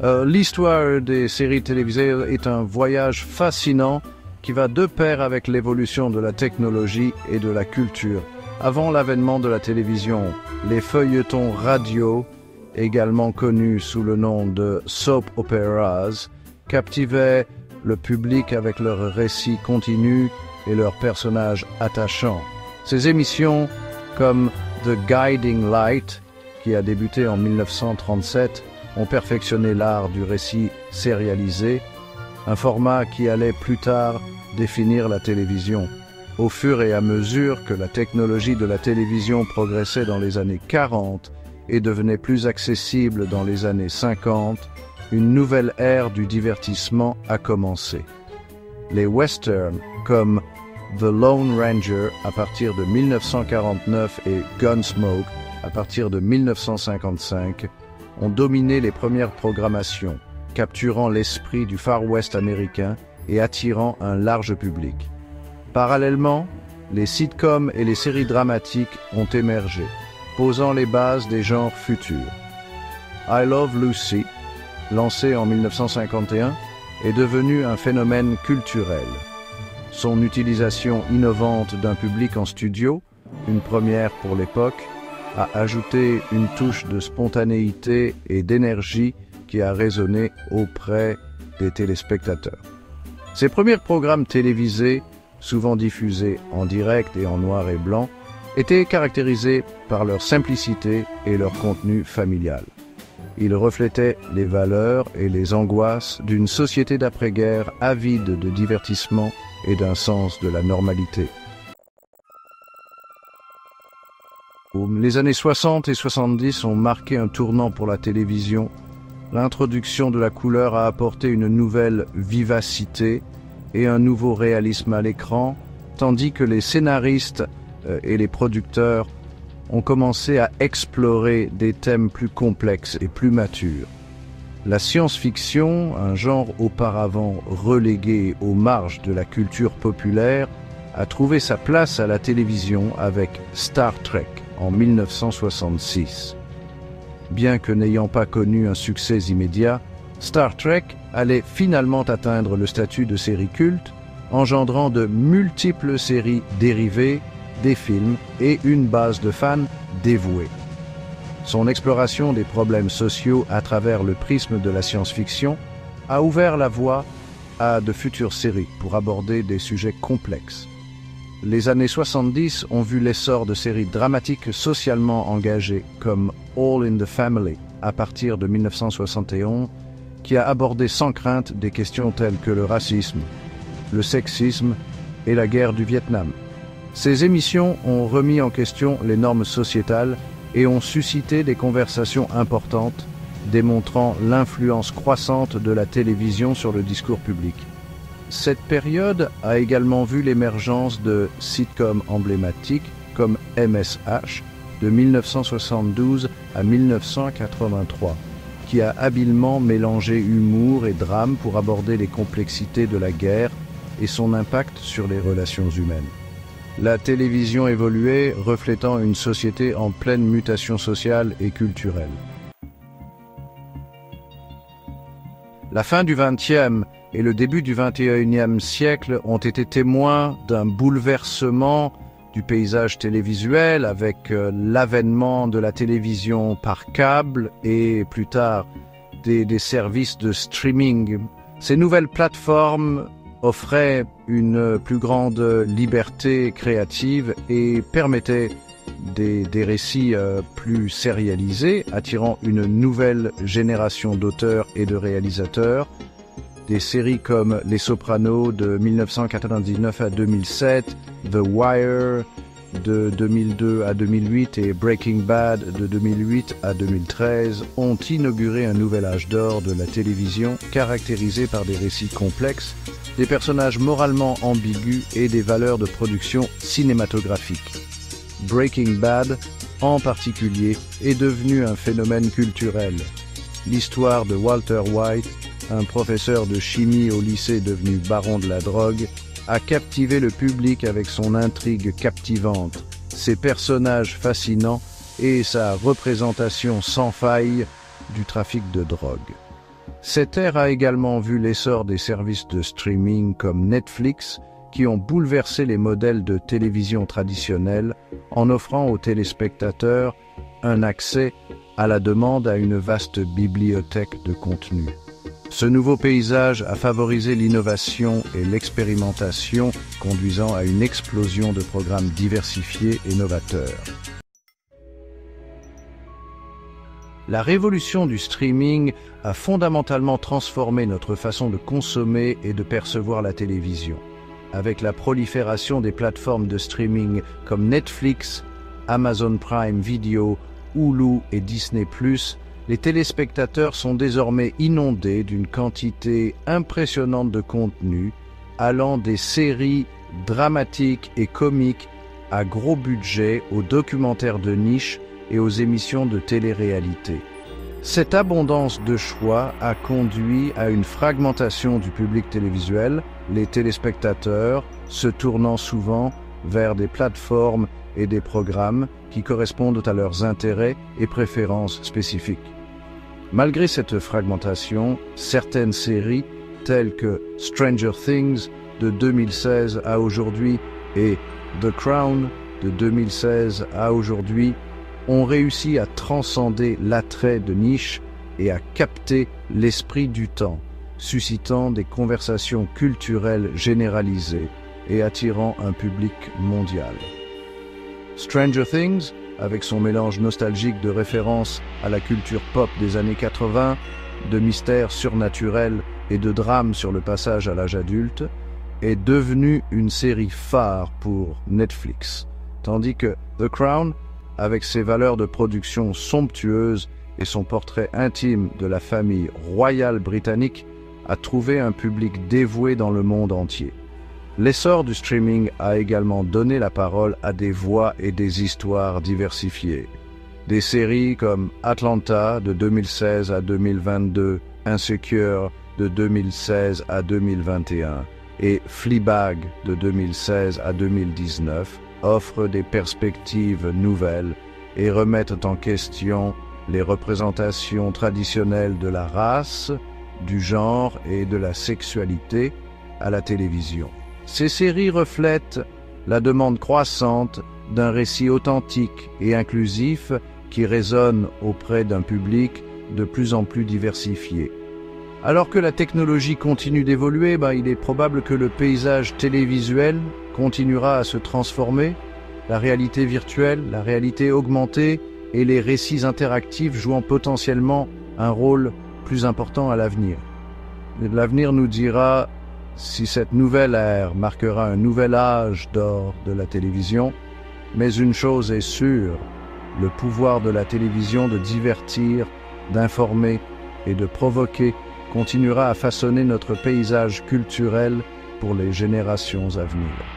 L'histoire des séries télévisées est un voyage fascinant qui va de pair avec l'évolution de la technologie et de la culture. Avant l'avènement de la télévision, les feuilletons radio, également connus sous le nom de soap operas, captivaient le public avec leurs récits continus et leurs personnages attachants. Ces émissions, comme The Guiding Light, qui a débuté en 1937, ont perfectionné l'art du récit sérialisé, un format qui allait plus tard définir la télévision. Au fur et à mesure que la technologie de la télévision progressait dans les années 40 et devenait plus accessible dans les années 50, une nouvelle ère du divertissement a commencé. Les westerns comme The Lone Ranger à partir de 1949 et Gunsmoke à partir de 1955 ont dominé les premières programmations, capturant l'esprit du Far West américain et attirant un large public. Parallèlement, les sitcoms et les séries dramatiques ont émergé, posant les bases des genres futurs. I Love Lucy, lancé en 1951, est devenu un phénomène culturel. Son utilisation innovante d'un public en studio, une première pour l'époque, a ajouté une touche de spontanéité et d'énergie qui a résonné auprès des téléspectateurs. Ces premiers programmes télévisés, souvent diffusés en direct et en noir et blanc, étaient caractérisés par leur simplicité et leur contenu familial. Ils reflétaient les valeurs et les angoisses d'une société d'après-guerre avide de divertissement et d'un sens de la normalité. Les années 60 et 70 ont marqué un tournant pour la télévision. L'introduction de la couleur a apporté une nouvelle vivacité et un nouveau réalisme à l'écran, tandis que les scénaristes et les producteurs ont commencé à explorer des thèmes plus complexes et plus matures. La science-fiction, un genre auparavant relégué aux marges de la culture populaire, a trouvé sa place à la télévision avec Star Trek en 1966. Bien que n'ayant pas connu un succès immédiat, Star Trek allait finalement atteindre le statut de série culte, engendrant de multiples séries dérivées, des films et une base de fans dévoués. Son exploration des problèmes sociaux à travers le prisme de la science-fiction a ouvert la voie à de futures séries pour aborder des sujets complexes. Les années 70 ont vu l'essor de séries dramatiques socialement engagées comme All in the Family à partir de 1971, qui a abordé sans crainte des questions telles que le racisme, le sexisme et la guerre du Vietnam. Ces émissions ont remis en question les normes sociétales et ont suscité des conversations importantes, démontrant l'influence croissante de la télévision sur le discours public. Cette période a également vu l'émergence de sitcoms emblématiques comme MSH de 1972 à 1983, qui a habilement mélangé humour et drame pour aborder les complexités de la guerre et son impact sur les relations humaines. La télévision évoluait, reflétant une société en pleine mutation sociale et culturelle. La fin du XXe et le début du XXIe siècle ont été témoins d'un bouleversement du paysage télévisuel avec l'avènement de la télévision par câble et plus tard des services de streaming. Ces nouvelles plateformes offraient une plus grande liberté créative et permettaient des récits plus sérialisés, attirant une nouvelle génération d'auteurs et de réalisateurs. Des séries comme Les Sopranos de 1999 à 2007, The Wire de 2002 à 2008 et Breaking Bad de 2008 à 2013 ont inauguré un nouvel âge d'or de la télévision caractérisé par des récits complexes, des personnages moralement ambigus et des valeurs de production cinématographique. Breaking Bad, en particulier, est devenu un phénomène culturel. L'histoire de Walter White, un professeur de chimie au lycée devenu baron de la drogue, a captivé le public avec son intrigue captivante, ses personnages fascinants et sa représentation sans faille du trafic de drogue. Cette ère a également vu l'essor des services de streaming comme Netflix, qui ont bouleversé les modèles de télévision traditionnels en offrant aux téléspectateurs un accès à la demande à une vaste bibliothèque de contenu. Ce nouveau paysage a favorisé l'innovation et l'expérimentation, conduisant à une explosion de programmes diversifiés et novateurs. La révolution du streaming a fondamentalement transformé notre façon de consommer et de percevoir la télévision. Avec la prolifération des plateformes de streaming comme Netflix, Amazon Prime Video, Hulu et Disney+, les téléspectateurs sont désormais inondés d'une quantité impressionnante de contenu, allant des séries dramatiques et comiques à gros budget, aux documentaires de niche et aux émissions de télé-réalité. Cette abondance de choix a conduit à une fragmentation du public télévisuel, les téléspectateurs se tournant souvent vers des plateformes et des programmes qui correspondent à leurs intérêts et préférences spécifiques. Malgré cette fragmentation, certaines séries telles que Stranger Things de 2016 à aujourd'hui et The Crown de 2016 à aujourd'hui ont réussi à transcender l'attrait de niche et à capter l'esprit du temps, suscitant des conversations culturelles généralisées et attirant un public mondial. Stranger Things, avec son mélange nostalgique de références à la culture pop des années 80, de mystères surnaturels et de drames sur le passage à l'âge adulte, est devenue une série phare pour Netflix, tandis que The Crown, avec ses valeurs de production somptueuses et son portrait intime de la famille royale britannique, a trouvé un public dévoué dans le monde entier. L'essor du streaming a également donné la parole à des voix et des histoires diversifiées. Des séries comme Atlanta de 2016 à 2022, Insecure de 2016 à 2021 et Fleabag de 2016 à 2019 offrent des perspectives nouvelles et remettent en question les représentations traditionnelles de la race, du genre et de la sexualité à la télévision. Ces séries reflètent la demande croissante d'un récit authentique et inclusif qui résonne auprès d'un public de plus en plus diversifié. Alors que la technologie continue d'évoluer, il est probable que le paysage télévisuel continuera à se transformer, la réalité virtuelle, la réalité augmentée et les récits interactifs jouant potentiellement un rôle plus important à l'avenir. L'avenir nous dira si cette nouvelle ère marquera un nouvel âge d'or de la télévision, mais une chose est sûre, le pouvoir de la télévision de divertir, d'informer et de provoquer continuera à façonner notre paysage culturel pour les générations à venir.